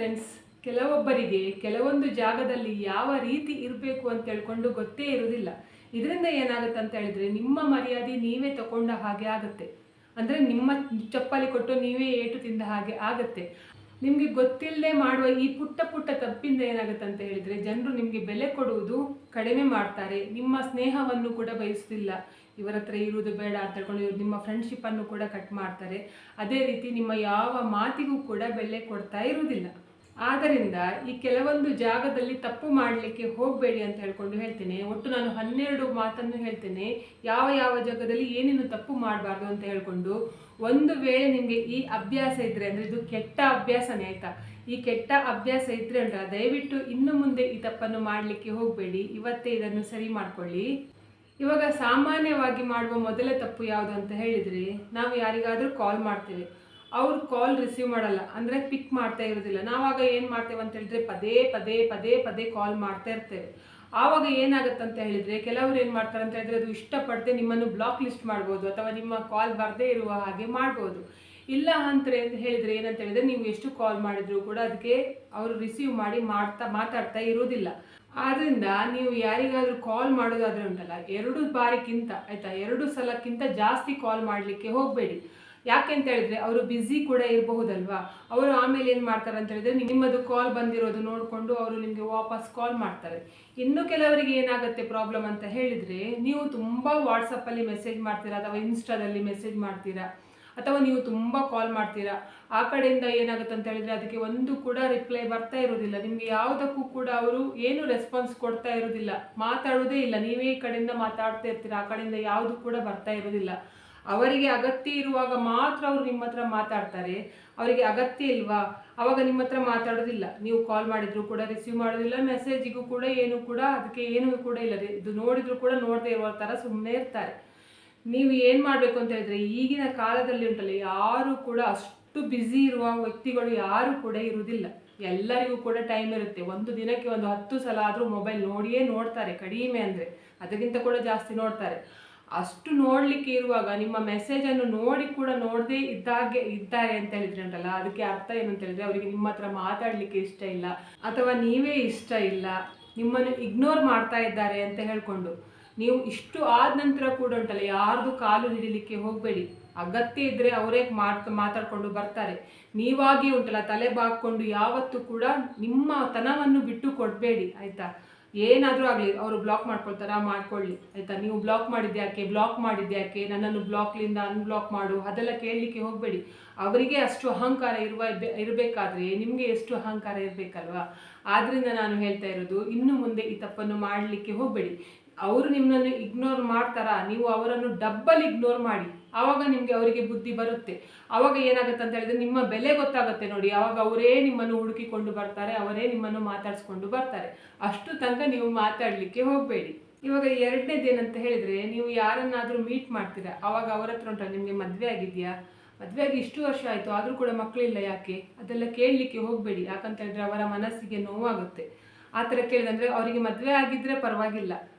Friends, ಕೆಲವೊಬ್ಬರಿಗೆ ಕೆಲವೊಂದು ಜಾಗದಲ್ಲಿ ಯಾವ ರೀತಿ ಇರಬೇಕು ಅಂತ ಹೇಳ್ಕೊಂಡು ಗೊತ್ತೇ ಇರುವುದಿಲ್ಲ. ಇದರಿಂದ ಏನಾಗುತ್ತೆ ಅಂತ ಹೇಳಿದ್ರೆ ನಿಮ್ಮ ಮರ್ಯಾದೆ ನೀವೇ ತಗೊಂಡ ಹಾಗೆ ಆಗುತ್ತೆ. ಅಂದರೆ ನಿಮ್ಮ ಚಪ್ಪಲಿ ಕೊಟ್ಟು ನೀವೇ ಏಟು ತಿಂದ ಹಾಗೆ ಆಗುತ್ತೆ. ನಿಮಗೆ ಗೊತ್ತಿಲ್ಲದೆ ಮಾಡುವ ಈ ಪುಟ್ಟ ಪುಟ್ಟ ತಪ್ಪಿಂದ ಏನಾಗುತ್ತೆ ಅಂತ ಹೇಳಿದ್ರೆ ಜನರು ನಿಮಗೆ ಬೆಲೆ ಕೊಡುವುದು ಕಡಿಮೆ ಮಾಡ್ತಾರೆ. ನಿಮ್ಮ ಸ್ನೇಹವನ್ನು ಕೂಡ ಬಯಸುತ್ತಿಲ್ಲ. ಇವರ ಹತ್ರ ಇರುವುದು ಬೇಡ ಅಂತ ಹೇಳ್ಕೊಂಡು ನಿಮ್ಮ ಫ್ರೆಂಡ್ಶಿಪ್ಪನ್ನು ಕೂಡ ಕಟ್ ಮಾಡ್ತಾರೆ. ಅದೇ ರೀತಿ ನಿಮ್ಮ ಯಾವ ಮಾತಿಗೂ ಕೂಡ ಬೆಲೆ ಕೊಡ್ತಾ ಇರುವುದಿಲ್ಲ. ಆದ್ದರಿಂದ ಈ ಕೆಲವೊಂದು ಜಾಗದಲ್ಲಿ ತಪ್ಪು ಮಾಡಲಿಕ್ಕೆ ಹೋಗಬೇಡಿ ಅಂತ ಹೇಳ್ಕೊಂಡು ಹೇಳ್ತೇನೆ. ಒಟ್ಟು ನಾನು 12 ಮಾತನ್ನು ಹೇಳ್ತೇನೆ, ಯಾವ ಯಾವ ಜಾಗದಲ್ಲಿ ಏನೇನು ತಪ್ಪು ಮಾಡಬಾರ್ದು ಅಂತ ಹೇಳ್ಕೊಂಡು. ಒಂದು ವೇಳೆ ನಿಮಗೆ ಈ ಅಭ್ಯಾಸ ಇದ್ದರೆ, ಅಂದರೆ ಇದು ಕೆಟ್ಟ ಅಭ್ಯಾಸನೇ ಆಯಿತಾ, ಈ ಕೆಟ್ಟ ಅಭ್ಯಾಸ ಇದ್ದರೆ ಅಂತ ದಯವಿಟ್ಟು ಇನ್ನು ಮುಂದೆ ಈ ತಪ್ಪನ್ನು ಮಾಡಲಿಕ್ಕೆ ಹೋಗಬೇಡಿ. ಇವತ್ತೇ ಇದನ್ನು ಸರಿ ಮಾಡ್ಕೊಳ್ಳಿ. ಇವಾಗ ಸಾಮಾನ್ಯವಾಗಿ ಮಾಡುವ ಮೊದಲ ತಪ್ಪು ಯಾವುದು ಅಂತ ಹೇಳಿದರೆ, ನಾವು ಯಾರಿಗಾದರೂ ಕಾಲ್ ಮಾಡ್ತೇವೆ, ಅವ್ರು ಕಾಲ್ ರಿಸೀವ್ ಮಾಡಲ್ಲ, ಅಂದರೆ ಪಿಕ್ ಮಾಡ್ತಾ ಇರೋದಿಲ್ಲ. ನಾವಾಗ ಏನು ಮಾಡ್ತೇವೆ ಅಂತ ಹೇಳಿದ್ರೆ ಪದೇ ಪದೇ ಪದೇ ಪದೇ ಕಾಲ್ ಮಾಡ್ತಾ ಇರ್ತೇವೆ. ಆವಾಗ ಏನಾಗುತ್ತೆ ಅಂತ ಹೇಳಿದರೆ ಕೆಲವರು ಏನು ಮಾಡ್ತಾರೆ ಅಂತ ಹೇಳಿದ್ರೆ, ಅದು ಇಷ್ಟಪಡದೆ ನಿಮ್ಮನ್ನು ಬ್ಲಾಕ್ ಲಿಸ್ಟ್ ಮಾಡ್ಬೋದು ಅಥವಾ ನಿಮ್ಮ ಕಾಲ್ ಬರದೇ ಇರುವ ಹಾಗೆ ಮಾಡ್ಬೋದು. ಇಲ್ಲ ಅಂತ ಹೇಳಿದರೆ ಏನಂತ ಹೇಳಿದರೆ, ನೀವು ಎಷ್ಟು ಕಾಲ್ ಮಾಡಿದರೂ ಕೂಡ ಅದಕ್ಕೆ ಅವರು ರಿಸೀವ್ ಮಾಡಿ ಮಾತಾಡ್ತಾ ಇರೋದಿಲ್ಲ. ಆದ್ದರಿಂದ ನೀವು ಯಾರಿಗಾದರೂ ಕಾಲ್ ಮಾಡೋದಾದ್ರೆ ಉಂಟಲ್ಲ, 2 ಬಾರಿಗಿಂತ ಆಯಿತಾ, 2 ಸಲಕ್ಕಿಂತ ಜಾಸ್ತಿ ಕಾಲ್ ಮಾಡಲಿಕ್ಕೆ ಹೋಗಬೇಡಿ. ಯಾಕೆ ಅಂತ ಹೇಳಿದ್ರೆ ಅವರು ಬ್ಯುಸಿ ಕೂಡ ಇರಬಹುದಲ್ವಾ. ಅವರು ಆಮೇಲೆ ಏನು ಮಾಡ್ತಾರೆ ಅಂತ ಹೇಳಿದ್ರೆ ನಿಮ್ಮದು ಕಾಲ್ ಬಂದಿರೋದು ನೋಡಿಕೊಂಡು ಅವರು ನಿಮಗೆ ವಾಪಸ್ ಕಾಲ್ ಮಾಡ್ತಾರೆ. ಇನ್ನು ಕೆಲವರಿಗೆ ಏನಾಗುತ್ತೆ ಪ್ರಾಬ್ಲಮ್ ಅಂತ ಹೇಳಿದರೆ, ನೀವು ತುಂಬ ವಾಟ್ಸಪ್ಪಲ್ಲಿ ಮೆಸೇಜ್ ಮಾಡ್ತೀರಾ ಅಥವಾ ಇನ್ಸ್ಟಾದಲ್ಲಿ ಮೆಸೇಜ್ ಮಾಡ್ತೀರಾ ಅಥವಾ ನೀವು ತುಂಬ ಕಾಲ್ ಮಾಡ್ತೀರಾ. ಆ ಕಡೆಯಿಂದ ಏನಾಗುತ್ತೆ ಅಂತ ಹೇಳಿದರೆ ಅದಕ್ಕೆ ಒಂದು ಕೂಡ ರಿಪ್ಲೈ ಬರ್ತಾ ಇರೋದಿಲ್ಲ. ನಿಮಗೆ ಯಾವುದಕ್ಕೂ ಕೂಡ ಅವರು ಏನು ರೆಸ್ಪಾನ್ಸ್ ಕೊಡ್ತಾ ಇರೋದಿಲ್ಲ, ಮಾತಾಡೋದೇ ಇಲ್ಲ. ನೀವೇ ಈ ಕಡೆಯಿಂದ ಮಾತಾಡ್ತಾ ಇರ್ತೀರಾ, ಆ ಕಡೆಯಿಂದ ಯಾವುದು ಕೂಡ ಬರ್ತಾ ಇರೋದಿಲ್ಲ. ಅವರಿಗೆ ಅಗತ್ಯ ಇರುವಾಗ ಮಾತ್ರ ಅವರು ನಿಮ್ಮ ಹತ್ರ ಮಾತಾಡ್ತಾರೆ. ಅವರಿಗೆ ಅಗತ್ಯ ಇಲ್ವಾ ಅವಾಗ ನಿಮ್ಮ ಹತ್ರ ಮಾತಾಡೋದಿಲ್ಲ. ನೀವು ಕಾಲ್ ಮಾಡಿದ್ರು ಕೂಡ ರಿಸೀವ್ ಮಾಡೋದಿಲ್ಲ, ಮೆಸೇಜಿಗೂ ಕೂಡ ಏನು ಕೂಡ ಅದಕ್ಕೆ ಏನೂ ಕೂಡ ಇಲ್ಲ. ಇದು ನೋಡಿದ್ರು ಕೂಡ ನೋಡದೇ ಇರುವ ಥರ ಸುಮ್ಮನೆ ಇರ್ತಾರೆ. ನೀವು ಏನು ಮಾಡಬೇಕು ಅಂತ ಹೇಳಿದ್ರೆ, ಈಗಿನ ಕಾಲದಲ್ಲಿ ಉಂಟಲ್ಲ, ಯಾರು ಕೂಡ ಅಷ್ಟು ಬ್ಯುಸಿ ಇರುವ ವ್ಯಕ್ತಿಗಳು ಯಾರು ಕೂಡ ಇರುವುದಿಲ್ಲ. ಎಲ್ಲರಿಗೂ ಕೂಡ ಟೈಮ್ ಇರುತ್ತೆ. ಒಂದು ದಿನಕ್ಕೆ ಒಂದು 10 ಸಲ ಆದರೂ ಮೊಬೈಲ್ ನೋಡಿಯೇ ನೋಡ್ತಾರೆ, ಕಡಿಮೆ ಅಂದರೆ ಅದಕ್ಕಿಂತ ಕೂಡ ಜಾಸ್ತಿ ನೋಡ್ತಾರೆ. ಅಷ್ಟು ನೋಡಲಿಕ್ಕೆ ಇರುವಾಗ ನಿಮ್ಮ ಮೆಸೇಜನ್ನು ನೋಡಿ ಕೂಡ ನೋಡದೇ ಇದ್ದಾರೆ ಅಂತ ಹೇಳಿದ್ರೆ ಉಂಟಲ್ಲ, ಅದಕ್ಕೆ ಅರ್ಥ ಏನು ಅಂತ ಹೇಳಿದ್ರೆ ಅವರಿಗೆ ನಿಮ್ಮ ಹತ್ರ ಮಾತಾಡಲಿಕ್ಕೆ ಇಷ್ಟ ಇಲ್ಲ ಅಥವಾ ನೀವೇ ಇಷ್ಟ ಇಲ್ಲ, ನಿಮ್ಮನ್ನು ಇಗ್ನೋರ್ ಮಾಡ್ತಾ ಇದ್ದಾರೆ ಅಂತ ಹೇಳ್ಕೊಂಡು. ನೀವು ಇಷ್ಟು ಆದ ನಂತರ ಕೂಡ ಉಂಟಲ್ಲ, ಯಾರ್ದು ಕಾಲು ಹಿಡಿಲಿಕ್ಕೆ ಹೋಗಬೇಡಿ. ಅಗತ್ಯ ಇದ್ದರೆ ಅವರೇ ಮಾತಾಡ್ಕೊಂಡು ಬರ್ತಾರೆ. ನೀವಾಗಿ ಉಂಟಲ್ಲ ತಲೆ ಬಾಗ್ಕೊಂಡು ಯಾವತ್ತೂ ಕೂಡ ನಿಮ್ಮ ತನವನ್ನು ಬಿಟ್ಟು ಕೊಡಬೇಡಿ ಆಯಿತಾ. ಏನಾದರೂ ಆಗಲಿ, ಅವರು ಬ್ಲಾಕ್ ಮಾಡ್ಕೊಳ್ತಾರಾ ಮಾಡ್ಕೊಳ್ಳಿ ಆಯಿತಾ. ನೀವು ಬ್ಲಾಕ್ ಮಾಡಿದ್ಯಾಕೆ, ನನ್ನನ್ನು ಬ್ಲಾಕ್ಲಿಂದ ಅನ್ಬ್ಲಾಕ್ ಮಾಡು, ಅದೆಲ್ಲ ಕೇಳಲಿಕ್ಕೆ ಹೋಗಬೇಡಿ. ಅವರಿಗೆ ಅಷ್ಟು ಅಹಂಕಾರ ಇರಬೇಕಾದ್ರೆ ನಿಮಗೆ ಎಷ್ಟು ಅಹಂಕಾರ ಇರಬೇಕಲ್ವಾ. ಆದ್ದರಿಂದ ನಾನು ಹೇಳ್ತಾ ಇರೋದು, ಇನ್ನು ಮುಂದೆ ಈ ತಪ್ಪನ್ನು ಮಾಡಲಿಕ್ಕೆ ಹೋಗಬೇಡಿ. ಅವರು ನಿಮ್ಮನ್ನು ಇಗ್ನೋರ್ ಮಾಡ್ತಾರಾ, ನೀವು ಅವರನ್ನು ಡಬ್ಬಲ್ ಇಗ್ನೋರ್ ಮಾಡಿ. ಆವಾಗ ನಿಮಗೆ ಅವರಿಗೆ ಬುದ್ಧಿ ಬರುತ್ತೆ. ಆವಾಗ ಏನಾಗುತ್ತೆ ಅಂತ ಹೇಳಿದ್ರೆ ನಿಮ್ಮ ಬೆಲೆ ಗೊತ್ತಾಗುತ್ತೆ ನೋಡಿ. ಆವಾಗ ಅವರೇ ನಿಮ್ಮನ್ನು ಹುಡುಕಿಕೊಂಡು ಬರ್ತಾರೆ, ಅವರೇ ನಿಮ್ಮನ್ನು ಮಾತಾಡಿಸ್ಕೊಂಡು ಬರ್ತಾರೆ. ಅಷ್ಟು ತನಕ ನೀವು ಮಾತಾಡಲಿಕ್ಕೆ ಹೋಗಬೇಡಿ. ಇವಾಗ 2ನೇದೇನಂತ ಹೇಳಿದರೆ, ನೀವು ಯಾರನ್ನಾದರೂ ಮೀಟ್ ಮಾಡ್ತೀರಾ, ಆವಾಗ ಅವರ ಹತ್ರ ಉಂಟಲ್ಲ, ನಿಮಗೆ ಮದುವೆ ಆಗಿದೆಯಾ, ಮದುವೆ ಆಗಿ ಇಷ್ಟು ವರ್ಷ ಆಯಿತು ಆದರೂ ಕೂಡ ಮಕ್ಕಳಿಲ್ಲ ಯಾಕೆ, ಅದೆಲ್ಲ ಕೇಳಲಿಕ್ಕೆ ಹೋಗಬೇಡಿ. ಯಾಕಂತ ಹೇಳಿದ್ರೆ ಅವರ ಮನಸ್ಸಿಗೆ ನೋವಾಗುತ್ತೆ. ಆ ಥರ ಕೇಳಿದಂದರೆ ಅವರಿಗೆ ಮದುವೆ ಆಗಿದ್ದರೆ ಪರವಾಗಿಲ್ಲ,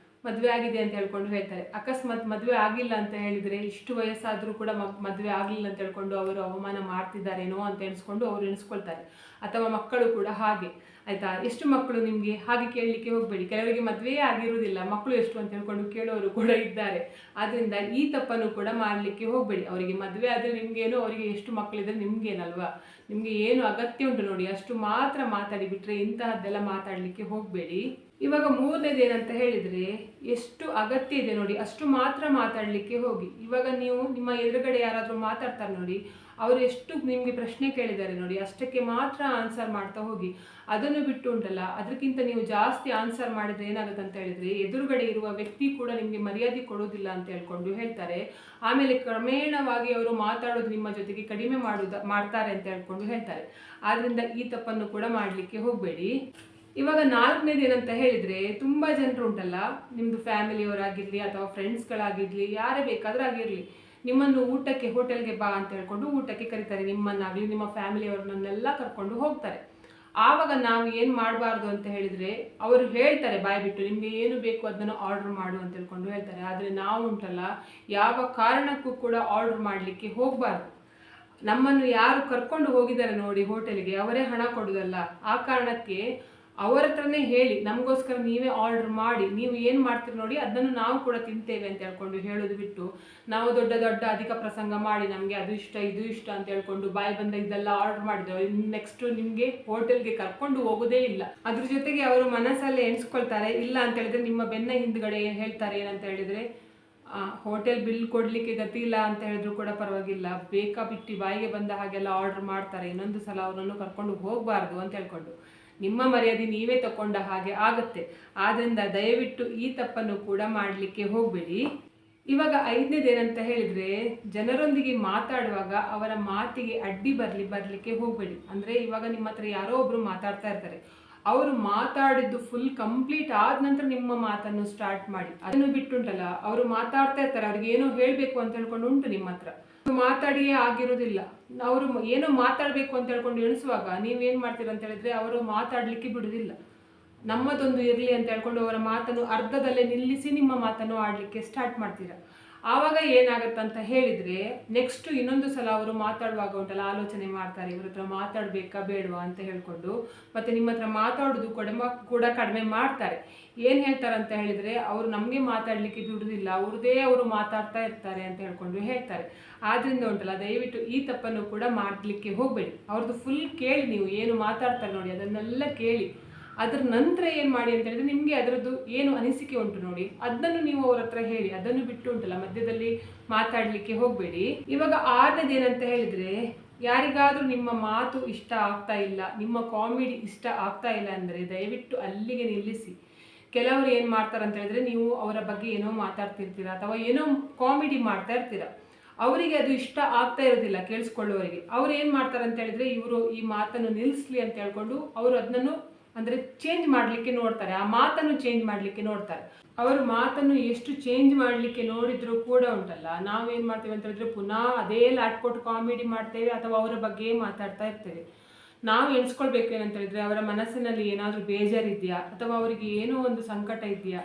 ಮದುವೆ ಆಗಿದೆ ಅಂತ ಹೇಳ್ಕೊಂಡು ಹೇಳ್ತಾರೆ. ಅಕಸ್ಮಾತ್ ಮದುವೆ ಆಗಿಲ್ಲ ಅಂತ ಹೇಳಿದರೆ, ಇಷ್ಟು ವಯಸ್ಸಾದರೂ ಕೂಡ ಮದುವೆ ಆಗಲಿಲ್ಲ ಅಂತ ಹೇಳ್ಕೊಂಡು ಅವರು ಅವಮಾನ ಮಾಡ್ತಿದ್ದಾರೇನೋ ಅಂತ ಎಣಿಸ್ಕೊಂಡು ಅವರು ಎಣಿಸ್ಕೊಳ್ತಾರೆ. ಅಥವಾ ಮಕ್ಕಳು ಕೂಡ ಹಾಗೆ ಆಯಿತಾ. ಎಷ್ಟು ಮಕ್ಕಳು ನಿಮಗೆ ಹಾಗೆ ಕೇಳಲಿಕ್ಕೆ ಹೋಗಬೇಡಿ. ಕೆಲವರಿಗೆ ಮದುವೆಯೇ ಆಗಿರುವುದಿಲ್ಲ, ಮಕ್ಕಳು ಎಷ್ಟು ಅಂತ ಹೇಳ್ಕೊಂಡು ಕೇಳೋರು ಕೂಡ ಇದ್ದಾರೆ. ಆದ್ದರಿಂದ ಈ ತಪ್ಪನ್ನು ಕೂಡ ಮಾಡಲಿಕ್ಕೆ ಹೋಗಬೇಡಿ. ಅವರಿಗೆ ಮದುವೆ ಆದರೆ ನಿಮಗೇನು, ಅವರಿಗೆ ಎಷ್ಟು ಮಕ್ಕಳಿದ್ರೆ ನಿಮಗೇನಲ್ವಾ. ನಿಮಗೆ ಏನು ಅಗತ್ಯ ಉಂಟು ನೋಡಿ ಅಷ್ಟು ಮಾತ್ರ ಮಾತಾಡಿ, ಬಿಟ್ಟರೆ ಇಂತಹದ್ದೆಲ್ಲ ಮಾತಾಡಲಿಕ್ಕೆ ಹೋಗಬೇಡಿ. ಇವಾಗ 3ನೇದೇನಂತ ಹೇಳಿದರೆ, ಎಷ್ಟು ಅಗತ್ಯ ಇದೆ ನೋಡಿ ಅಷ್ಟು ಮಾತ್ರ ಮಾತಾಡಲಿಕ್ಕೆ ಹೋಗಿ. ಇವಾಗ ನೀವು ನಿಮ್ಮ ಎದುರುಗಡೆ ಯಾರಾದರೂ ಮಾತಾಡ್ತಾರೆ ನೋಡಿ, ಅವರು ಎಷ್ಟು ನಿಮಗೆ ಪ್ರಶ್ನೆ ಕೇಳಿದ್ದಾರೆ ನೋಡಿ ಅಷ್ಟಕ್ಕೆ ಮಾತ್ರ ಆನ್ಸರ್ ಮಾಡ್ತಾ ಹೋಗಿ. ಅದನ್ನು ಬಿಟ್ಟು ಉಂಟಲ್ಲ, ಅದಕ್ಕಿಂತ ನೀವು ಜಾಸ್ತಿ ಆನ್ಸರ್ ಮಾಡಿದರೆ ಏನಾಗುತ್ತೆ ಅಂತ ಹೇಳಿದರೆ, ಎದುರುಗಡೆ ಇರುವ ವ್ಯಕ್ತಿ ಕೂಡ ನಿಮಗೆ ಮರ್ಯಾದೆ ಕೊಡೋದಿಲ್ಲ ಅಂತ ಹೇಳ್ಕೊಂಡು ಹೇಳ್ತಾರೆ. ಆಮೇಲೆ ಕ್ರಮೇಣವಾಗಿ ಅವರು ಮಾತಾಡೋದು ನಿಮ್ಮ ಜೊತೆಗೆ ಕಡಿಮೆ ಮಾಡ್ತಾರೆ ಅಂತ ಹೇಳ್ಕೊಂಡು ಹೇಳ್ತಾರೆ. ಆದ್ದರಿಂದ ಈ ತಪ್ಪನ್ನು ಕೂಡ ಮಾಡಲಿಕ್ಕೆ ಹೋಗಬೇಡಿ. ಇವಾಗ 4ನೇದೇನಂತ ಹೇಳಿದರೆ, ತುಂಬ ಜನರು ಉಂಟಲ್ಲ, ನಿಮ್ಮದು ಫ್ಯಾಮಿಲಿಯವರಾಗಿರಲಿ ಅಥವಾ ಫ್ರೆಂಡ್ಸ್ಗಳಾಗಿರಲಿ ಯಾರೇ ಬೇಕಾದರೂ ಆಗಿರಲಿ, ನಿಮ್ಮನ್ನು ಊಟಕ್ಕೆ ಹೋಟೆಲ್ಗೆ ಬಾ ಅಂತ ಹೇಳ್ಕೊಂಡು ಊಟಕ್ಕೆ ಕರೀತಾರೆ. ನಿಮ್ಮನ್ನಾಗಲಿ ನಿಮ್ಮ ಫ್ಯಾಮಿಲಿಯವ್ರನ್ನೆಲ್ಲ ಕರ್ಕೊಂಡು ಹೋಗ್ತಾರೆ. ಆವಾಗ ನಾವು ಏನು ಮಾಡಬಾರ್ದು ಅಂತ ಹೇಳಿದರೆ, ಅವರು ಹೇಳ್ತಾರೆ ಬಾಯ್ ಬಿಟ್ಟು, ನಿಮಗೆ ಏನು ಬೇಕು ಅದನ್ನು ಆರ್ಡರ್ ಮಾಡು ಅಂತ ಹೇಳ್ಕೊಂಡು ಹೇಳ್ತಾರೆ. ಆದರೆ ನಾವು ಉಂಟಲ್ಲ, ಯಾವ ಕಾರಣಕ್ಕೂ ಕೂಡ ಆರ್ಡರ್ ಮಾಡಲಿಕ್ಕೆ ಹೋಗಬಾರ್ದು. ನಮ್ಮನ್ನು ಯಾರು ಕರ್ಕೊಂಡು ಹೋಗಿದ್ದಾರೆ ನೋಡಿ ಹೋಟೆಲ್ಗೆ, ಅವರೇ ಹಣ ಕೊಡೋದಲ್ಲ. ಆ ಕಾರಣಕ್ಕೆ ಅವರ ಹತ್ರನೇ ಹೇಳಿ, ನಮಗೋಸ್ಕರ ನೀವೇ ಆರ್ಡರ್ ಮಾಡಿ, ನೀವು ಏನು ಮಾಡ್ತೀರಿ ನೋಡಿ ಅದನ್ನು ನಾವು ಕೂಡ ತಿಂತೇವೆ ಅಂತ ಹೇಳ್ಕೊಂಡು ಹೇಳೋದು ಬಿಟ್ಟು, ನಾವು ದೊಡ್ಡ ದೊಡ್ಡ ಅಧಿಕ ಪ್ರಸಂಗ ಮಾಡಿ ನಮಗೆ ಅದು ಇಷ್ಟ ಇದು ಇಷ್ಟ ಅಂತ ಹೇಳ್ಕೊಂಡು ಬಾಯಿ ಬಂದ ಇದೆಲ್ಲ ಆರ್ಡರ್ ಮಾಡಿದ್ರೆ ನೆಕ್ಸ್ಟ್ ನಿಮಗೆ ಹೋಟೆಲ್ಗೆ ಕರ್ಕೊಂಡು ಹೋಗೋದೇ ಇಲ್ಲ. ಅದ್ರ ಜೊತೆಗೆ ಅವರು ಮನಸ್ಸಲ್ಲೇ ಎಣಿಸ್ಕೊಳ್ತಾರೆ, ಇಲ್ಲ ಅಂತ ಹೇಳಿದ್ರೆ ನಿಮ್ಮ ಬೆನ್ನ ಹಿಂದ್ಗಡೆ ಹೇಳ್ತಾರೆ ಏನಂತ ಹೇಳಿದ್ರೆ, ಹೋಟೆಲ್ ಬಿಲ್ ಕೊಡಲಿಕ್ಕೆ ಗತಿ ಇಲ್ಲ ಅಂತ ಹೇಳಿದ್ರು ಕೂಡ ಪರವಾಗಿಲ್ಲ, ಬೇಕಾ ಬಿಟ್ಟು ಬಾಯಿಗೆ ಬಂದ ಹಾಗೆಲ್ಲ ಆರ್ಡರ್ ಮಾಡ್ತಾರೆ, ಇನ್ನೊಂದು ಸಲ ಅವರನ್ನು ಕರ್ಕೊಂಡು ಹೋಗಬಾರ್ದು ಅಂತ ಹೇಳ್ಕೊಂಡು. ನಿಮ್ಮ ಮರ್ಯಾದೆ ನೀವೇ ತಗೊಂಡ ಹಾಗೆ ಆಗುತ್ತೆ. ಆದ್ದರಿಂದ ದಯವಿಟ್ಟು ಈ ತಪ್ಪನ್ನು ಕೂಡ ಮಾಡಲಿಕ್ಕೆ ಹೋಗಬೇಡಿ. ಇವಾಗ 5ನೇದೇನಂತ ಹೇಳಿದ್ರೆ, ಜನರೊಂದಿಗೆ ಮಾತಾಡುವಾಗ ಅವರ ಮಾತಿಗೆ ಅಡ್ಡಿ ಬರಲಿಕ್ಕೆ ಹೋಗಬೇಡಿ. ಅಂದರೆ ಇವಾಗ ನಿಮ್ಮ ಹತ್ರ ಯಾರೋ ಒಬ್ರು ಮಾತಾಡ್ತಾ ಇರ್ತಾರೆ, ಅವರು ಮಾತಾಡಿದ್ದು ಫುಲ್ ಕಂಪ್ಲೀಟ್ ಆದ ನಂತರ ನಿಮ್ಮ ಮಾತನ್ನು ಸ್ಟಾರ್ಟ್ ಮಾಡಿ. ಅದನ್ನು ಬಿಟ್ಟುಂಟಲ್ಲ, ಅವರು ಮಾತಾಡ್ತಾ ಇರ್ತಾರೆ, ಅವ್ರಿಗೆ ಏನೋ ಹೇಳಬೇಕು ಅಂತ ಹೇಳ್ಕೊಂಡು ಉಂಟು ನಿಮ್ಮ ಹತ್ರ, ಮಾತಾಡಿಯೇ ಆಗಿರೋದಿಲ್ಲ. ಅವರು ಏನೋ ಮಾತಾಡಬೇಕು ಅಂತ ಹೇಳ್ಕೊಂಡು ಎಣಿಸುವಾಗ ನೀವೇನು ಮಾಡ್ತೀರ ಅಂತ ಹೇಳಿದ್ರೆ, ಅವರು ಮಾತಾಡಲಿಕ್ಕೆ ಬಿಡುವುದಿಲ್ಲ. ನಮ್ಮದೊಂದು ಇರಲಿ ಅಂತ ಹೇಳ್ಕೊಂಡು ಅವರ ಮಾತನ್ನು ಅರ್ಧದಲ್ಲೇ ನಿಲ್ಲಿಸಿ ನಿಮ್ಮ ಮಾತನ್ನು ಆಡಲಿಕ್ಕೆ ಸ್ಟಾರ್ಟ್ ಮಾಡ್ತೀರಾ. ಆವಾಗ ಏನಾಗತ್ತಂತ ಹೇಳಿದರೆ, ನೆಕ್ಸ್ಟ್ ಇನ್ನೊಂದು ಸಲ ಅವರು ಮಾತಾಡುವಾಗ ಉಂಟಲ್ಲ ಆಲೋಚನೆ ಮಾಡ್ತಾರೆ, ಇವ್ರ ಹತ್ರ ಮಾತಾಡಬೇಕಾ ಬೇಡವಾ ಅಂತ ಹೇಳ್ಕೊಂಡು, ಮತ್ತು ನಿಮ್ಮ ಹತ್ರ ಮಾತಾಡೋದು ಕೂಡ ಕಡಿಮೆ ಮಾಡ್ತಾರೆ. ಏನು ಹೇಳ್ತಾರೆ ಅಂತ ಹೇಳಿದರೆ, ಅವರು ನಮಗೆ ಮಾತಾಡಲಿಕ್ಕೆ ಬಿಡುವುದಿಲ್ಲ, ಅವರು ಮಾತಾಡ್ತಾ ಇರ್ತಾರೆ ಅಂತ ಹೇಳ್ಕೊಂಡು ಹೇಳ್ತಾರೆ. ಆದ್ದರಿಂದ ಉಂಟಲ್ಲ, ದಯವಿಟ್ಟು ಈ ತಪ್ಪನ್ನು ಕೂಡ ಮಾಡಲಿಕ್ಕೆ ಹೋಗಬೇಡಿ. ಅವ್ರದ್ದು ಫುಲ್ ಕೇಳಿ, ನೀವು ಏನು ಮಾತಾಡ್ತಾರೆ ನೋಡಿ ಅದನ್ನೆಲ್ಲ ಕೇಳಿ. ಅದರ ನಂತರ ಏನು ಮಾಡಿ ಅಂತ ಹೇಳಿದ್ರೆ, ನಿಮಗೆ ಅದರದ್ದು ಏನು ಅನಿಸಿಕೆ ಉಂಟು ನೋಡಿ ಅದನ್ನು ನೀವು ಅವ್ರ ಹತ್ರ ಹೇಳಿ. ಅದನ್ನು ಬಿಟ್ಟು ಉಂಟಲ್ಲ ಮಧ್ಯದಲ್ಲಿ ಮಾತಾಡಲಿಕ್ಕೆ ಹೋಗಬೇಡಿ. ಇವಾಗ 6ನೇದೇನಂತ ಹೇಳಿದರೆ, ಯಾರಿಗಾದರೂ ನಿಮ್ಮ ಮಾತು ಇಷ್ಟ ಆಗ್ತಾ ಇಲ್ಲ, ನಿಮ್ಮ ಕಾಮಿಡಿ ಇಷ್ಟ ಆಗ್ತಾ ಇಲ್ಲ ಅಂದರೆ ದಯವಿಟ್ಟು ಅಲ್ಲಿಗೆ ನಿಲ್ಲಿಸಿ. ಕೆಲವರು ಏನು ಮಾಡ್ತಾರೆ ಅಂತ ಹೇಳಿದ್ರೆ, ನೀವು ಅವರ ಬಗ್ಗೆ ಏನೋ ಮಾತಾಡ್ತಿರ್ತೀರ ಅಥವಾ ಏನೋ ಕಾಮಿಡಿ ಮಾಡ್ತಾ ಇರ್ತೀರ, ಅವರಿಗೆ ಅದು ಇಷ್ಟ ಆಗ್ತಾ ಇರೋದಿಲ್ಲ ಕೇಳಿಸ್ಕೊಳ್ಳುವವರಿಗೆ. ಅವ್ರು ಏನು ಮಾಡ್ತಾರೆ ಅಂತ ಹೇಳಿದ್ರೆ, ಇವರು ಈ ಮಾತನ್ನು ನಿಲ್ಲಿಸ್ಲಿ ಅಂತ ಹೇಳ್ಕೊಂಡು ಅವರು ಅದನ್ನು ಅಂದರೆ ಚೇಂಜ್ ಮಾಡಲಿಕ್ಕೆ ನೋಡ್ತಾರೆ, ಆ ಮಾತನ್ನು ಚೇಂಜ್ ಮಾಡಲಿಕ್ಕೆ ನೋಡ್ತಾರೆ. ಅವರು ಮಾತನ್ನು ಎಷ್ಟು ಚೇಂಜ್ ಮಾಡಲಿಕ್ಕೆ ನೋಡಿದರೂ ಕೂಡ ಉಂಟಲ್ಲ, ನಾವೇನು ಮಾಡ್ತೇವೆ ಅಂತ ಹೇಳಿದ್ರೆ ಪುನಃ ಅದೇ ಲಾಟ್ಕೊಟ್ಟು ಕಾಮಿಡಿ ಮಾಡ್ತೇವೆ ಅಥವಾ ಅವರ ಬಗ್ಗೆ ಮಾತಾಡ್ತಾ ಇರ್ತೇವೆ. ನಾವು ಎಣಿಸ್ಕೊಳ್ಬೇಕು ಏನಂತ ಹೇಳಿದ್ರೆ, ಅವರ ಮನಸ್ಸಿನಲ್ಲಿ ಏನಾದರೂ ಬೇಜಾರಿದೆಯಾ ಅಥವಾ ಅವರಿಗೆ ಏನೋ ಒಂದು ಸಂಕಟ ಇದೆಯಾ,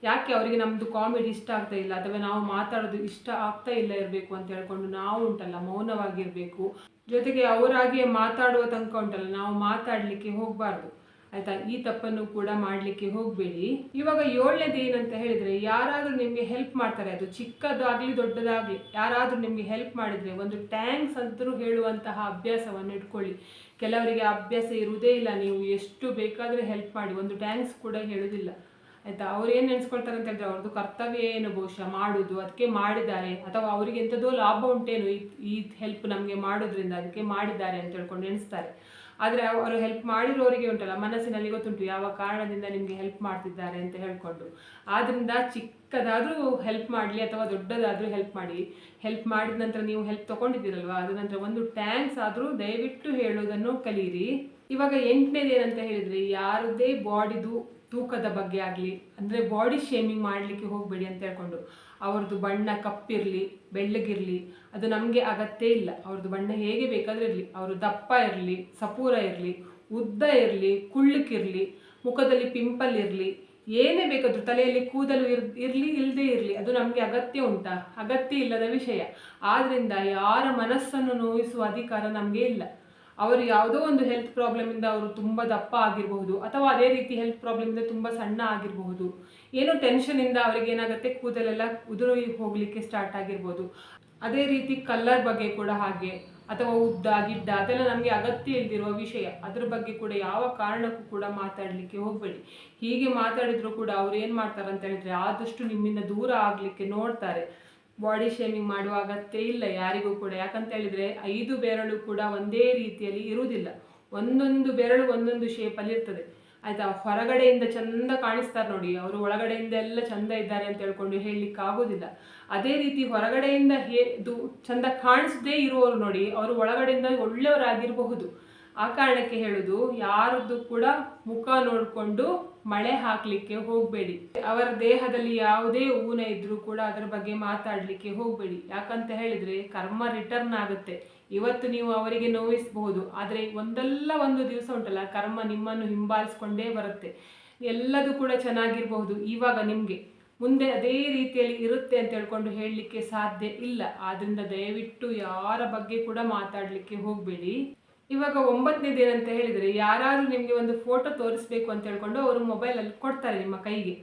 ಯಾಕೆ ಅವರಿಗೆ ನಮ್ಮದು ಕಾಮಿಡಿ ಇಷ್ಟ ಆಗ್ತಾ ಇಲ್ಲ ಅಥವಾ ನಾವು ಮಾತಾಡೋದು ಇಷ್ಟ ಆಗ್ತಾ ಇಲ್ಲ ಇರಬೇಕು ಅಂತ ಹೇಳ್ಕೊಂಡು ನಾವು ಉಂಟಲ್ಲ ಮೌನವಾಗಿರಬೇಕು. ಜೊತೆಗೆ ಅವರಾಗಿಯೇ ಮಾತಾಡುವ ತನಕ ಉಂಟಲ್ಲ ನಾವು ಮಾತಾಡಲಿಕ್ಕೆ ಹೋಗಬಾರ್ದು, ಆಯಿತಾ. ಈ ತಪ್ಪನ್ನು ಕೂಡ ಮಾಡಲಿಕ್ಕೆ ಹೋಗಬೇಡಿ. ಇವಾಗ 7ನೇದು ಏನಂತ ಹೇಳಿದರೆ, ಯಾರಾದರೂ ನಿಮಗೆ ಹೆಲ್ಪ್ ಮಾಡ್ತಾರೆ, ಅದು ಚಿಕ್ಕದಾಗಲಿ ದೊಡ್ಡದಾಗಲಿ, ಯಾರಾದರೂ ನಿಮಗೆ ಹೆಲ್ಪ್ ಮಾಡಿದರೆ ಒಂದು ಥ್ಯಾಂಕ್ಸ್ ಅಂತರೂ ಹೇಳುವಂತಹ ಅಭ್ಯಾಸವನ್ನು ಇಟ್ಕೊಳ್ಳಿ. ಕೆಲವರಿಗೆ ಅಭ್ಯಾಸ ಇರುವುದೇ ಇಲ್ಲ, ನೀವು ಎಷ್ಟು ಬೇಕಾದರೆ ಹೆಲ್ಪ್ ಮಾಡಿ ಒಂದು ಥ್ಯಾಂಕ್ಸ್ ಕೂಡ ಹೇಳೋದಿಲ್ಲ, ಆಯಿತಾ. ಅವ್ರು ಏನು ನೆನೆಸ್ಕೊಳ್ತಾರೆ ಅಂತ ಹೇಳಿದ್ರೆ, ಅವ್ರದ್ದು ಕರ್ತವ್ಯ ಏನು ಬಹುಶಃ ಮಾಡೋದು, ಅದಕ್ಕೆ ಮಾಡಿದ್ದಾರೆ, ಅಥವಾ ಅವರಿಗೆ ಎಂಥದೋ ಲಾಭ ಉಂಟೇನು ಈ ಹೆಲ್ಪ್ ನಮಗೆ ಮಾಡೋದ್ರಿಂದ ಅದಕ್ಕೆ ಮಾಡಿದ್ದಾರೆ ಅಂತ ಹೇಳ್ಕೊಂಡು ಎಣಿಸ್ತಾರೆ. ಆದರೆ ಅವರು ಹೆಲ್ಪ್ ಮಾಡಿರೋರಿಗೆ ಉಂಟಲ್ಲ ಮನಸ್ಸಿನಲ್ಲಿ ಗೊತ್ತುಂಟು ಯಾವ ಕಾರಣದಿಂದ ನಿಮಗೆ ಹೆಲ್ಪ್ ಮಾಡ್ತಿದ್ದಾರೆ ಅಂತ ಹೇಳ್ಕೊಂಡು. ಆದ್ದರಿಂದ ಚಿಕ್ಕದಾದರೂ ಹೆಲ್ಪ್ ಮಾಡಲಿ ಅಥವಾ ದೊಡ್ಡದಾದರೂ ಹೆಲ್ಪ್ ಮಾಡಿ. ಹೆಲ್ಪ್ ಮಾಡಿದ ನಂತರ ನೀವು ಹೆಲ್ಪ್ ತೊಗೊಂಡಿದ್ದೀರಲ್ವ, ಅದ ನಂತರ ಒಂದು ಥ್ಯಾಂಕ್ಸ್ ಆದರೂ ದಯವಿಟ್ಟು ಹೇಳೋದನ್ನು ಕಲೀರಿ. ಇವಾಗ 8ನೇದು ಏನಂತ ಹೇಳಿದರೆ, ಯಾರದೇ ಬಾಡಿದು ತೂಕದ ಬಗ್ಗೆ ಆಗಲಿ ಅಂದರೆ ಬಾಡಿ ಶೇಮಿಂಗ್ ಮಾಡಲಿಕ್ಕೆ ಹೋಗಬೇಡಿ ಅಂತ ಹೇಳ್ಕೊಂಡು. ಅವ್ರದ್ದು ಬಣ್ಣ ಕಪ್ಪಿರಲಿ ಬೆಳ್ಳಗಿರಲಿ ಅದು ನಮಗೆ ಅಗತ್ಯ ಇಲ್ಲ. ಅವ್ರದ್ದು ಬಣ್ಣ ಹೇಗೆ ಬೇಕಾದರೂ ಇರಲಿ, ಅವರು ದಪ್ಪ ಇರಲಿ ಸಪೂರ ಇರಲಿ ಉದ್ದ ಇರಲಿ ಕುಳ್ಳಕ್ಕಿರಲಿ ಮುಖದಲ್ಲಿ ಪಿಂಪಲ್ ಇರಲಿ ಏನೇ ಬೇಕಾದರೂ ತಲೆಯಲ್ಲಿ ಕೂದಲು ಇರಲಿ ಇಲ್ಲದೇ ಇರಲಿ, ಅದು ನಮಗೆ ಅಗತ್ಯ ಉಂಟಾ? ಅಗತ್ಯ ಇಲ್ಲದ ವಿಷಯ. ಆದ್ದರಿಂದ ಯಾರ ಮನಸ್ಸನ್ನು ನೋಯಿಸುವ ಅಧಿಕಾರ ನಮಗೆ ಇಲ್ಲ. ಅವರು ಯಾವುದೋ ಒಂದು ಹೆಲ್ತ್ ಪ್ರಾಬ್ಲಮಿಂದ ಅವರು ತುಂಬ ದಪ್ಪ ಆಗಿರಬಹುದು ಅಥವಾ ಅದೇ ರೀತಿ ಹೆಲ್ತ್ ಪ್ರಾಬ್ಲಮಿಂದ ತುಂಬ ಸಣ್ಣ ಆಗಿರಬಹುದು. ಏನೋ ಟೆನ್ಷನಿಂದ ಅವರಿಗೆ ಏನಾಗುತ್ತೆ ಕೂದಲೆಲ್ಲ ಉದುರಿ ಹೋಗಲಿಕ್ಕೆ ಸ್ಟಾರ್ಟ್ ಆಗಿರ್ಬೋದು. ಅದೇ ರೀತಿ ಕಲರ್ ಬಗ್ಗೆ ಕೂಡ ಹಾಗೆ, ಅಥವಾ ಉದ್ದ ಗಿಡ್ಡ ಅದೆಲ್ಲ ನಮಗೆ ಅಗತ್ಯ ಇಲ್ದಿರುವ ವಿಷಯ. ಅದ್ರ ಬಗ್ಗೆ ಕೂಡ ಯಾವ ಕಾರಣಕ್ಕೂ ಕೂಡ ಮಾತಾಡಲಿಕ್ಕೆ ಹೋಗಬೇಡಿ. ಹೀಗೆ ಮಾತಾಡಿದ್ರು ಕೂಡ ಅವ್ರು ಏನು ಮಾಡ್ತಾರೆ ಅಂತ ಹೇಳಿದ್ರೆ, ಆದಷ್ಟು ನಿಮ್ಮಿಂದ ದೂರ ಆಗಲಿಕ್ಕೆ ನೋಡ್ತಾರೆ. ಬಾಡಿ ಶೇಮಿಂಗ್ ಮಾಡುವ ಅಗತ್ಯ ಇಲ್ಲ ಯಾರಿಗೂ ಕೂಡ. ಯಾಕಂತ ಹೇಳಿದರೆ 5 ಬೆರಳು ಕೂಡ ಒಂದೇ ರೀತಿಯಲ್ಲಿ ಇರುವುದಿಲ್ಲ, ಒಂದೊಂದು ಬೆರಳು ಒಂದೊಂದು ಶೇಪಲ್ಲಿ ಇರ್ತದೆ, ಆಯಿತಾ. ಹೊರಗಡೆಯಿಂದ ಚಂದ ಕಾಣಿಸ್ತಾರೆ ನೋಡಿ, ಅವರು ಒಳಗಡೆಯಿಂದ ಎಲ್ಲ ಚಂದ ಇದ್ದಾರೆ ಅಂತ ಹೇಳ್ಕೊಂಡು ಹೇಳಲಿಕ್ಕೆ ಆಗೋದಿಲ್ಲ. ಅದೇ ರೀತಿ ಹೊರಗಡೆಯಿಂದ ಚಂದ ಕಾಣಿಸದೇ ಇರುವವರು ನೋಡಿ, ಅವರು ಒಳಗಡೆಯಿಂದ ಒಳ್ಳೆಯವರಾಗಿರಬಹುದು. ಆ ಕಾರಣಕ್ಕೆ ಹೇಳೋದು, ಯಾರದ್ದು ಕೂಡ ಮುಖ ನೋಡಿಕೊಂಡು ಮಳೆ ಹಾಕಲಿಕ್ಕೆ ಹೋಗಬೇಡಿ. ಅವರ ದೇಹದಲ್ಲಿ ಯಾವುದೇ ಊನ ಇದ್ರೂ ಕೂಡ ಅದರ ಬಗ್ಗೆ ಮಾತಾಡಲಿಕ್ಕೆ ಹೋಗಬೇಡಿ. ಯಾಕಂತ ಹೇಳಿದರೆ ಕರ್ಮ ರಿಟರ್ನ್ ಆಗುತ್ತೆ. ಇವತ್ತು ನೀವು ಅವರಿಗೆ ನೋಯಿಸಬಹುದು, ಆದರೆ ಒಂದಲ್ಲ ಒಂದು ದಿವಸ ಉಂಟಲ್ಲ ಕರ್ಮ ನಿಮ್ಮನ್ನು ಹಿಂಬಾಲಿಸ್ಕೊಂಡೇ ಬರುತ್ತೆ. ಎಲ್ಲದೂ ಕೂಡ ಚೆನ್ನಾಗಿರಬಹುದು ಇವಾಗ ನಿಮಗೆ, ಮುಂದೆ ಅದೇ ರೀತಿಯಲ್ಲಿ ಇರುತ್ತೆ ಅಂತ ಹೇಳ್ಕೊಂಡು ಹೇಳಲಿಕ್ಕೆ ಸಾಧ್ಯ ಇಲ್ಲ. ಆದ್ದರಿಂದ ದಯವಿಟ್ಟು ಯಾರ ಬಗ್ಗೆ ಕೂಡ ಮಾತಾಡಲಿಕ್ಕೆ ಹೋಗಬೇಡಿ. ಇವಾಗ 9ನೇದು ಏನಂತ ಹೇಳಿದರೆ, ಯಾರಾದರೂ ನಿಮಗೆ ಒಂದು ಫೋಟೋ ತೋರಿಸ್ಬೇಕು ಅಂತ ಹೇಳ್ಕೊಂಡು ಅವರು ಮೊಬೈಲಲ್ಲಿ ಕೊಡ್ತಾರೆ ನಿಮ್ಮ ಕೈಗೆ.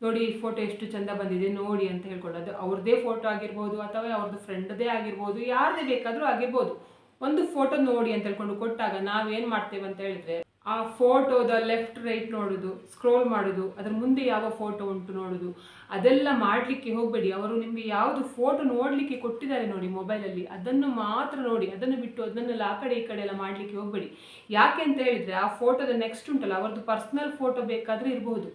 ನೋಡಿ ಈ ಫೋಟೋ ಎಷ್ಟು ಚಂದ ಬಂದಿದೆ ನೋಡಿ ಅಂತ ಹೇಳ್ಕೊಂಡು. ಅದು ಅವ್ರದ್ದೇ ಫೋಟೋ ಆಗಿರ್ಬೋದು ಅಥವಾ ಅವ್ರದ್ದು ಫ್ರೆಂಡ್ದೇ ಆಗಿರ್ಬೋದು, ಯಾರದೇ ಬೇಕಾದರೂ ಆಗಿರ್ಬೋದು. ಒಂದು ಫೋಟೋ ನೋಡಿ ಅಂತ ಹೇಳ್ಕೊಂಡು ಕೊಟ್ಟಾಗ ನಾವೇನು ಮಾಡ್ತೇವೆ ಅಂತ ಹೇಳಿದ್ರೆ, ಆ ಫೋಟೋದ ಲೆಫ್ಟ್ ರೈಟ್ ನೋಡೋದು, ಸ್ಕ್ರೋಲ್ ಮಾಡೋದು, ಅದ್ರ ಮುಂದೆ ಯಾವ ಫೋಟೋ ಉಂಟು ನೋಡೋದು, ಅದೆಲ್ಲ ಮಾಡಲಿಕ್ಕೆ ಹೋಗಬೇಡಿ. ಅವರು ನಿಮಗೆ ಯಾವುದು ಫೋಟೋ ನೋಡಲಿಕ್ಕೆ ಕೊಟ್ಟಿದ್ದಾರೆ ನೋಡಿ ಮೊಬೈಲಲ್ಲಿ, ಅದನ್ನು ಮಾತ್ರ ನೋಡಿ. ಅದನ್ನು ಬಿಟ್ಟು ಅದನ್ನೆಲ್ಲ ಆ ಕಡೆ ಈ ಕಡೆ ಎಲ್ಲ ಮಾಡಲಿಕ್ಕೆ ಹೋಗಬೇಡಿ. ಯಾಕೆ ಅಂತ ಹೇಳಿದರೆ, ಆ ಫೋಟೋದ ನೆಕ್ಸ್ಟ್ ಉಂಟಲ್ಲ ಅವ್ರದ್ದು ಪರ್ಸ್ನಲ್ ಫೋಟೋ ಬೇಕಾದರೆ ಇರಬಹುದು.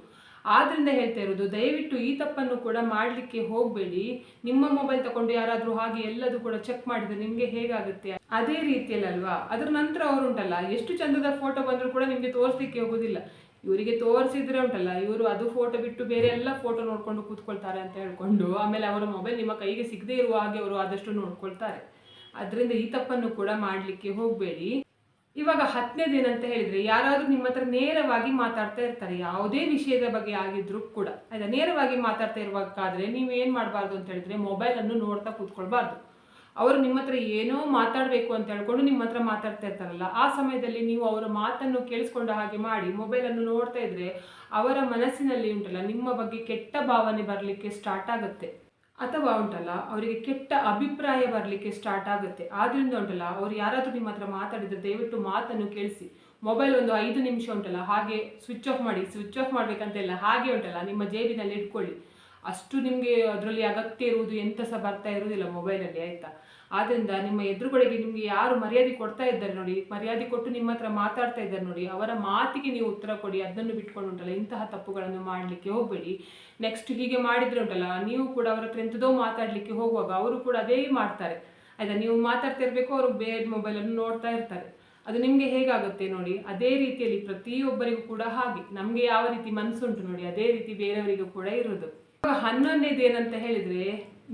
ಆದ್ದರಿಂದ ಹೇಳ್ತಾ ಇರೋದು, ದಯವಿಟ್ಟು ಈ ತಪ್ಪನ್ನು ಕೂಡ ಮಾಡಲಿಕ್ಕೆ ಹೋಗಬೇಡಿ. ನಿಮ್ಮ ಮೊಬೈಲ್ ತಗೊಂಡು ಯಾರಾದರೂ ಹಾಗೆ ಎಲ್ಲದೂ ಕೂಡ ಚೆಕ್ ಮಾಡಿದ್ರೆ ನಿಮಗೆ ಹೇಗಾಗುತ್ತೆ ಅದೇ ರೀತಿಯಲ್ಲಿ ಅಲ್ವಾ. ಅದರ ನಂತರ ಅವರು ಉಂಟಲ್ಲ, ಎಷ್ಟು ಚಂದದ ಫೋಟೋ ಬಂದರೂ ಕೂಡ ನಿಮಗೆ ತೋರಿಸ್ಲಿಕ್ಕೆ ಹೋಗೋದಿಲ್ಲ. ಇವರಿಗೆ ತೋರಿಸಿದ್ರೆ ಉಂಟಲ್ಲ, ಇವರು ಅದು ಫೋಟೋ ಬಿಟ್ಟು ಬೇರೆ ಎಲ್ಲ ಫೋಟೋ ನೋಡ್ಕೊಂಡು ಕೂತ್ಕೊಳ್ತಾರೆ ಅಂತ ಹೇಳ್ಕೊಂಡು ಆಮೇಲೆ ಅವರ ಮೊಬೈಲ್ ನಿಮ್ಮ ಕೈಗೆ ಸಿಗದೇ ಇರುವ ಹಾಗೆ ಅವರು ಆದಷ್ಟು ನೋಡ್ಕೊಳ್ತಾರೆ. ಅದರಿಂದ ಈ ತಪ್ಪನ್ನು ಕೂಡ ಮಾಡಲಿಕ್ಕೆ ಹೋಗಬೇಡಿ. ಇವಾಗ 10ನೇದು ಏನಂತ ಹೇಳಿದರೆ, ಯಾರಾದರೂ ನಿಮ್ಮ ಹತ್ರ ನೇರವಾಗಿ ಮಾತಾಡ್ತಾ ಇರ್ತಾರೆ, ಯಾವುದೇ ವಿಷಯದ ಬಗ್ಗೆ ಆಗಿದ್ರೂ ಕೂಡ ಆಯ್ತಾ. ನೇರವಾಗಿ ಮಾತಾಡ್ತಾ ಇರಬೇಕಾದ್ರೆ ನೀವು ಏನು ಮಾಡಬಾರ್ದು ಅಂತ ಹೇಳಿದ್ರೆ, ಮೊಬೈಲನ್ನು ನೋಡ್ತಾ ಕೂತ್ಕೊಳ್ಬಾರ್ದು. ಅವರು ನಿಮ್ಮ ಹತ್ರ ಏನೋ ಮಾತಾಡಬೇಕು ಅಂತ ಹೇಳ್ಕೊಂಡು ನಿಮ್ಮ ಹತ್ರ ಮಾತಾಡ್ತಾ ಇರ್ತಾರಲ್ಲ, ಆ ಸಮಯದಲ್ಲಿ ನೀವು ಅವರ ಮಾತನ್ನು ಕೇಳಿಸ್ಕೊಂಡ ಹಾಗೆ ಮಾಡಿ ಮೊಬೈಲನ್ನು ನೋಡ್ತಾ ಇದ್ರೆ ಅವರ ಮನಸ್ಸಿನಲ್ಲಿ ಉಂಟಲ್ಲ ನಿಮ್ಮ ಬಗ್ಗೆ ಕೆಟ್ಟ ಭಾವನೆ ಬರಲಿಕ್ಕೆ ಸ್ಟಾರ್ಟ್ ಆಗುತ್ತೆ. ಅಥವಾ ಉಂಟಲ್ಲ ಅವರಿಗೆ ಕೆಟ್ಟ ಅಭಿಪ್ರಾಯ ಬರಲಿಕ್ಕೆ ಸ್ಟಾರ್ಟ್ ಆಗುತ್ತೆ. ಆದ್ದರಿಂದ ಉಂಟಲ್ಲ, ಅವ್ರು ಯಾರಾದರೂ ನಿಮ್ಮ ಹತ್ರ ಮಾತಾಡಿದರೆ ದಯವಿಟ್ಟು ಮಾತನ್ನು ಕೇಳಿಸಿ. ಮೊಬೈಲ್ ಒಂದು 5 ನಿಮಿಷ ಉಂಟಲ್ಲ ಹಾಗೆ ಸ್ವಿಚ್ ಆಫ್ ಮಾಡಿ. ಸ್ವಿಚ್ ಆಫ್ ಮಾಡಬೇಕಂತೆಲ್ಲ ಹಾಗೆ ಉಂಟಲ್ಲ ನಿಮ್ಮ ಜೇಬಿನಲ್ಲಿ ಇಟ್ಕೊಳ್ಳಿ. ಅಷ್ಟು ನಿಮಗೆ ಅದರಲ್ಲಿ ಅಗತ್ಯ ಇರುವುದು ಎಂತ ಸಹ ಬರ್ತಾ ಇರುವುದಿಲ್ಲ ಮೊಬೈಲಲ್ಲಿ, ಆಯಿತಾ. ಆದ್ದರಿಂದ ನಿಮ್ಮ ಎದುರುಗಡೆಗೆ ನಿಮಗೆ ಯಾರು ಮರ್ಯಾದೆ ಕೊಡ್ತಾ ಇದ್ದಾರೆ ನೋಡಿ, ಮರ್ಯಾದೆ ಕೊಟ್ಟು ನಿಮ್ಮ ಹತ್ರ ಮಾತಾಡ್ತಾ ಇದ್ದಾರೆ ನೋಡಿ, ಅವರ ಮಾತಿಗೆ ನೀವು ಉತ್ತರ ಕೊಡಿ. ಅದನ್ನು ಬಿಟ್ಕೊಂಡು ಉಂಟಲ್ಲ ಇಂತಹ ತಪ್ಪುಗಳನ್ನು ಮಾಡಲಿಕ್ಕೆ ಹೋಗಬೇಡಿ. ನೆಕ್ಸ್ಟ್ ಹೀಗೆ ಮಾಡಿದರೆ ಉಂಟಲ್ಲ, ನೀವು ಕೂಡ ಅವರ ಹತ್ರ ಎಂಥದೋ ಮಾತಾಡಲಿಕ್ಕೆ ಹೋಗುವಾಗ ಅವರು ಕೂಡ ಅದೇ ಮಾಡ್ತಾರೆ, ಆಯಿತಾ. ನೀವು ಮಾತಾಡ್ತಾ ಇರಬೇಕು, ಅವರು ಬೇರೆ ಮೊಬೈಲನ್ನು ನೋಡ್ತಾ ಇರ್ತಾರೆ. ಅದು ನಿಮಗೆ ಹೇಗಾಗುತ್ತೆ ನೋಡಿ. ಅದೇ ರೀತಿಯಲ್ಲಿ ಪ್ರತಿಯೊಬ್ಬರಿಗೂ ಕೂಡ ಹಾಗೆ ನಮಗೆ ಯಾವ ರೀತಿ ಮನಸ್ಸುಂಟು ನೋಡಿ, ಅದೇ ರೀತಿ ಬೇರೆಯವರಿಗೂ ಕೂಡ ಇರೋದು. 11ನೇದು ಏನಂತ ಹೇಳಿದರೆ,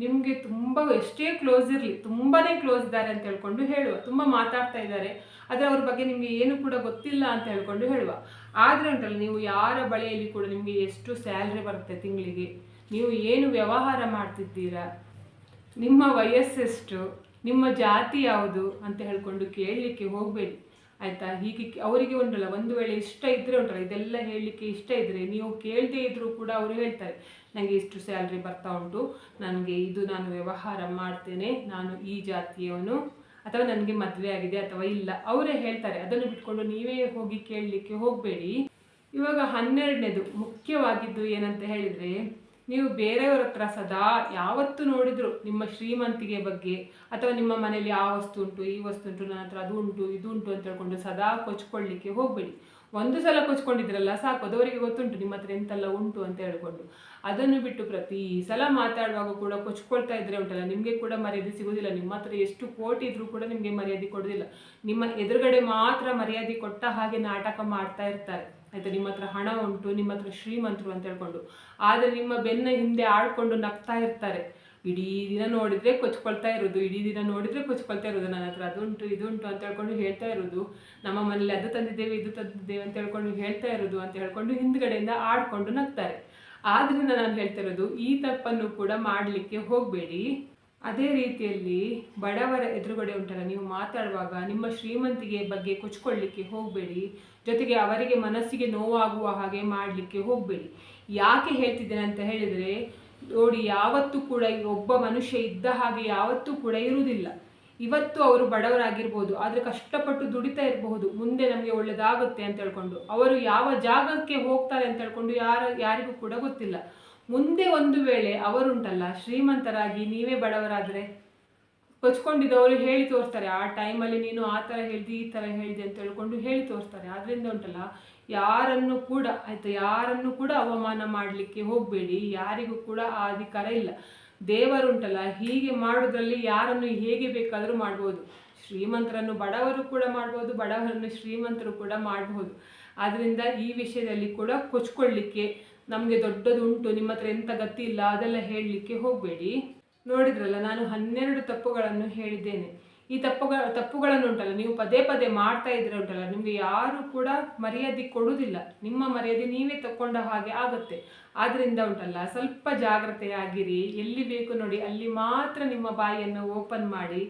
ನಿಮಗೆ ತುಂಬ ಎಷ್ಟೇ ಕ್ಲೋಸ್ ಇರಲಿ, ತುಂಬಾ ಕ್ಲೋಸ್ ಇದ್ದಾರೆ ಅಂತ ಹೇಳ್ಕೊಂಡು ಹೇಳುವ. ತುಂಬ ಮಾತಾಡ್ತಾ ಇದ್ದಾರೆ ಆದರೆ ಅವ್ರ ಬಗ್ಗೆ ನಿಮಗೆ ಏನು ಕೂಡ ಗೊತ್ತಿಲ್ಲ ಅಂತ ಹೇಳ್ಕೊಂಡು ಹೇಳುವ. ಆದರೆ ಉಂಟಲ್ಲ, ನೀವು ಯಾರ ಬಳಿಯಲ್ಲಿ ಕೂಡ ನಿಮಗೆ ಎಷ್ಟು ಸ್ಯಾಲ್ರಿ ಬರುತ್ತೆ ತಿಂಗಳಿಗೆ, ನೀವು ಏನು ವ್ಯವಹಾರ ಮಾಡ್ತಿದ್ದೀರಾ, ನಿಮ್ಮ ವಯಸ್ಸೆಷ್ಟು, ನಿಮ್ಮ ಜಾತಿ ಯಾವುದು ಅಂತ ಹೇಳ್ಕೊಂಡು ಕೇಳಲಿಕ್ಕೆ ಹೋಗಬೇಡಿ, ಆಯಿತಾ. ಹೀಗೆ ಅವರಿಗೆ ಉಂಟಲ್ಲ, ಒಂದು ವೇಳೆ ಇಷ್ಟ ಇದ್ದರೆ ಉಂಟಲ್ಲ, ಇದೆಲ್ಲ ಹೇಳಲಿಕ್ಕೆ ಇಷ್ಟ ಇದ್ದರೆ ನೀವು ಕೇಳದೇ ಇದ್ದರೂ ಕೂಡ ಅವರು ಹೇಳ್ತಾರೆ, ನನಗೆ ಇಷ್ಟು ಸ್ಯಾಲ್ರಿ ಬರ್ತಾ ಉಂಟು, ನನಗೆ ಇದು, ನಾನು ವ್ಯವಹಾರ ಮಾಡ್ತೇನೆ, ನಾನು ಈ ಜಾತಿಯವನು, ಅಥವಾ ನನಗೆ ಮದುವೆ ಆಗಿದೆ ಅಥವಾ ಇಲ್ಲ, ಅವರೇ ಹೇಳ್ತಾರೆ. ಅದನ್ನು ಬಿಟ್ಕೊಂಡು ನೀವೇ ಹೋಗಿ ಕೇಳಲಿಕ್ಕೆ ಹೋಗಬೇಡಿ. ಇವಾಗ 12ನೇದು ಮುಖ್ಯವಾಗಿದ್ದು ಏನಂತ ಹೇಳಿದರೆ, ನೀವು ಬೇರೆಯವರ ಹತ್ರ ಸದಾ ಯಾವತ್ತು ನೋಡಿದ್ರು ನಿಮ್ಮ ಶ್ರೀಮಂತಿಗೆ ಬಗ್ಗೆ ಅಥವಾ ನಿಮ್ಮ ಮನೇಲಿ ಆ ವಸ್ತು ಉಂಟು, ಈ ವಸ್ತು ಉಂಟು, ನನ್ನ ಹತ್ರ ಅದು ಉಂಟು, ಇದು ಉಂಟು ಅಂತ ಹೇಳ್ಕೊಂಡು ಸದಾ ಕೊಚ್ಕೊಳ್ಳಿಕ್ಕೆ ಹೋಗಬೇಡಿ. ಒಂದು ಸಲ ಕೊಚ್ಕೊಂಡಿದ್ರಲ್ಲ ಸಾಕು, ಅದವರಿಗೆ ಗೊತ್ತುಂಟು ನಿಮ್ಮ ಹತ್ರ ಎಂತೆಲ್ಲ ಉಂಟು ಅಂತ ಹೇಳ್ಕೊಂಡು. ಅದನ್ನು ಬಿಟ್ಟು ಪ್ರತಿ ಸಲ ಮಾತಾಡುವಾಗ ಕೂಡ ಕೊಚ್ಕೊಳ್ತಾ ಇದ್ರೆ ಉಂಟಲ್ಲ, ನಿಮಗೆ ಕೂಡ ಮರ್ಯಾದೆ ಸಿಗೋದಿಲ್ಲ. ನಿಮ್ಮ ಹತ್ರ ಎಷ್ಟು ಕೋಟಿ ಇದ್ರೂ ಕೂಡ ನಿಮಗೆ ಮರ್ಯಾದೆ ಕೊಡೋದಿಲ್ಲ. ನಿಮ್ಮ ಎದುರುಗಡೆ ಮಾತ್ರ ಮರ್ಯಾದೆ ಕೊಟ್ಟ ಹಾಗೆ ನಾಟಕ ಮಾಡ್ತಾ ಇರ್ತಾರೆ, ಆಯಿತಾ. ನಿಮ್ಮ ಹತ್ರ ಹಣ ಉಂಟು, ನಿಮ್ಮ ಹತ್ರ ಶ್ರೀಮಂತರು ಅಂತ ಹೇಳ್ಕೊಂಡು, ಆದರೆ ನಿಮ್ಮ ಬೆನ್ನ ಹಿಂದೆ ಆಡ್ಕೊಂಡು ನಗ್ತಾ ಇರ್ತಾರೆ. ಇಡೀ ದಿನ ನೋಡಿದರೆ ಕೊಚ್ಕೊಳ್ತಾ ಇರೋದು, ಇಡೀ ದಿನ ನೋಡಿದರೆ ಕೊಚ್ಕೊಳ್ತಾ ಇರೋದು, ನನ್ನ ಹತ್ರ ಅದುಂಟು ಇದುಂಟು ಅಂತ ಹೇಳ್ಕೊಂಡು ಹೇಳ್ತಾ ಇರೋದು, ನಮ್ಮ ಮನೇಲಿ ಅದು ತಂದಿದ್ದೇವೆ ಇದು ತಂದಿದ್ದೇವೆ ಅಂತ ಹೇಳ್ಕೊಂಡು ಹೇಳ್ತಾ ಇರೋದು ಅಂತ ಹೇಳ್ಕೊಂಡು ಹಿಂದ್ಗಡೆಯಿಂದ ಆಡ್ಕೊಂಡು ನಗ್ತಾರೆ. ಆದ್ದರಿಂದ ನಾನು ಹೇಳ್ತಾ ಇರೋದು, ಈ ತಪ್ಪನ್ನು ಕೂಡ ಮಾಡಲಿಕ್ಕೆ ಹೋಗಬೇಡಿ. ಅದೇ ರೀತಿಯಲ್ಲಿ ಬಡವರ ಎದುರುಗಡೆ ಉಂಟಲ್ಲ, ನೀವು ಮಾತಾಡುವಾಗ ನಿಮ್ಮ ಶ್ರೀಮಂತಿಗೆ ಬಗ್ಗೆ ಕೊಚ್ಕೊಳ್ಳಿಕ್ಕೆ ಹೋಗಬೇಡಿ. ಜೊತೆಗೆ ಅವರಿಗೆ ಮನಸ್ಸಿಗೆ ನೋವಾಗುವ ಹಾಗೆ ಮಾಡಲಿಕ್ಕೆ ಹೋಗಬೇಡಿ. ಯಾಕೆ ಹೇಳ್ತಿದ್ದೇನೆ ಅಂತ ಹೇಳಿದರೆ ನೋಡಿ, ಯಾವತ್ತೂ ಕೂಡ ಒಬ್ಬ ಮನುಷ್ಯ ಇದ್ದ ಹಾಗೆ ಯಾವತ್ತೂ ಕೂಡ ಇರುವುದಿಲ್ಲ. ಇವತ್ತು ಅವರು ಬಡವರಾಗಿರ್ಬೋದು, ಆದರೆ ಕಷ್ಟಪಟ್ಟು ದುಡಿತಾ ಇರಬಹುದು, ಮುಂದೆ ನಮಗೆ ಒಳ್ಳೆಯದಾಗುತ್ತೆ ಅಂತ ಹೇಳ್ಕೊಂಡು. ಅವರು ಯಾವ ಜಾಗಕ್ಕೆ ಹೋಗ್ತಾರೆ ಅಂತ ಹೇಳ್ಕೊಂಡು ಯಾರಿಗೂ ಕೂಡ ಗೊತ್ತಿಲ್ಲ. ಮುಂದೆ ಒಂದು ವೇಳೆ ಅವರುಂಟಲ್ಲ ಶ್ರೀಮಂತರಾಗಿ ನೀವೇ ಬಡವರಾದರೆ ಕೊಚ್ಕೊಂಡಿದ್ದವರು ಹೇಳಿ ತೋರಿಸ್ತಾರೆ, ಆ ಟೈಮಲ್ಲಿ ನೀನು ಆ ಥರ ಹೇಳ್ದಿ ಈ ಥರ ಹೇಳಿದೆ ಅಂತ ಹೇಳ್ಕೊಂಡು ಹೇಳಿ ತೋರಿಸ್ತಾರೆ. ಆದ್ದರಿಂದ ಉಂಟಲ್ಲ, ಯಾರನ್ನು ಕೂಡ ಆಯಿತಾ, ಯಾರನ್ನು ಕೂಡ ಅವಮಾನ ಮಾಡಲಿಕ್ಕೆ ಹೋಗಬೇಡಿ. ಯಾರಿಗೂ ಕೂಡ ಆ ಅಧಿಕಾರ ಇಲ್ಲ. ದೇವರುಂಟಲ್ಲ, ಹೀಗೆ ಮಾಡೋದ್ರಲ್ಲಿ ಯಾರನ್ನು ಹೇಗೆ ಬೇಕಾದರೂ ಮಾಡ್ಬೋದು. ಶ್ರೀಮಂತರನ್ನು ಬಡವರು ಕೂಡ ಮಾಡ್ಬೋದು, ಬಡವರನ್ನು ಶ್ರೀಮಂತರು ಕೂಡ ಮಾಡಬಹುದು. ಆದ್ದರಿಂದ ಈ ವಿಷಯದಲ್ಲಿ ಕೂಡ ಕೊಚ್ಕೊಳ್ಳಿಕ್ಕೆ, ನಮಗೆ ದೊಡ್ಡದು ಉಂಟು, ನಿಮ್ಮ ಹತ್ರ ಎಂಥ ಗತಿ ಇಲ್ಲ, ಅದೆಲ್ಲ ಹೇಳಲಿಕ್ಕೆ ಹೋಗಬೇಡಿ. ನೋಡಿದ್ರಲ್ಲ, ನಾನು 12 ತಪ್ಪುಗಳನ್ನು ಹೇಳಿದ್ದೇನೆ. ಈ ತಪ್ಪುಗಳನ್ನು ಉಂಟಲ್ಲ ನೀವು ಪದೇ ಪದೇ ಮಾಡ್ತಾ ಇದ್ರೆ ಉಂಟಲ್ಲ, ನಿಮಗೆ ಯಾರು ಕೂಡ ಮರ್ಯಾದೆ ಕೊಡುವುದಿಲ್ಲ. ನಿಮ್ಮ ಮರ್ಯಾದೆ ನೀವೇ ತಕೊಂಡ ಹಾಗೆ ಆಗುತ್ತೆ. ಆದ್ರಿಂದ ಉಂಟಲ್ಲ, ಸ್ವಲ್ಪ ಜಾಗ್ರತೆಯಾಗಿರಿ. ಎಲ್ಲಿ ಬೇಕು ನೋಡಿ ಅಲ್ಲಿ ಮಾತ್ರ ನಿಮ್ಮ ಬಾಯಿಯನ್ನು ಓಪನ್ ಮಾಡಿ.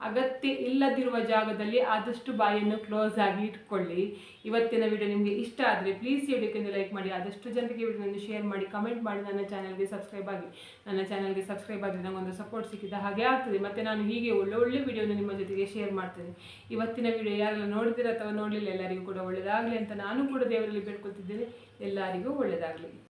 ಅಗತ್ಯ ಇಲ್ಲದಿರುವ ಜಾಗದಲ್ಲಿ ಆದಷ್ಟು ಬಾಯಿಯನ್ನು ಕ್ಲೋಸ್ ಆಗಿ ಇಟ್ಕೊಳ್ಳಿ. ಇವತ್ತಿನ ವಿಡಿಯೋ ನಿಮಗೆ ಇಷ್ಟ ಆದರೆ ಪ್ಲೀಸ್ ವಿಡಿಯೋಕ್ಕೆ ಲೈಕ್ ಮಾಡಿ, ಆದಷ್ಟು ಜನರಿಗೆ ವಿಡಿಯೋವನ್ನು ಶೇರ್ ಮಾಡಿ, ಕಮೆಂಟ್ ಮಾಡಿ, ನನ್ನ ಚಾನಲ್ಗೆ ಸಬ್ಸ್ಕ್ರೈಬ್ ಆಗಿ. ನನ್ನ ಚಾನಲ್ಗೆ ಸಬ್ಸ್ಕ್ರೈಬ್ ಆದರೆ ನನಗೊಂದು ಸಪೋರ್ಟ್ ಸಿಕ್ಕಿದ ಹಾಗೆ ಆಗ್ತದೆ. ಮತ್ತು ನಾನು ಹೀಗೆ ಒಳ್ಳೆ ವಿಡಿಯೋನ ನಿಮ್ಮ ಜೊತೆಗೆ ಶೇರ್ ಮಾಡ್ತೇನೆ. ಇವತ್ತಿನ ವಿಡಿಯೋ ಯಾರೆಲ್ಲ ನೋಡಿದಿರ ಅಥವಾ ನೋಡಲಿಲ್ಲ ಎಲ್ಲರಿಗೂ ಕೂಡ ಒಳ್ಳೆಯದಾಗಲಿ ಅಂತ ನಾನು ಕೂಡ ದೇವರಲ್ಲಿ ಬೇಡ್ಕೊತಿದ್ದೇನೆ. ಎಲ್ಲರಿಗೂ ಒಳ್ಳೆಯದಾಗಲಿ.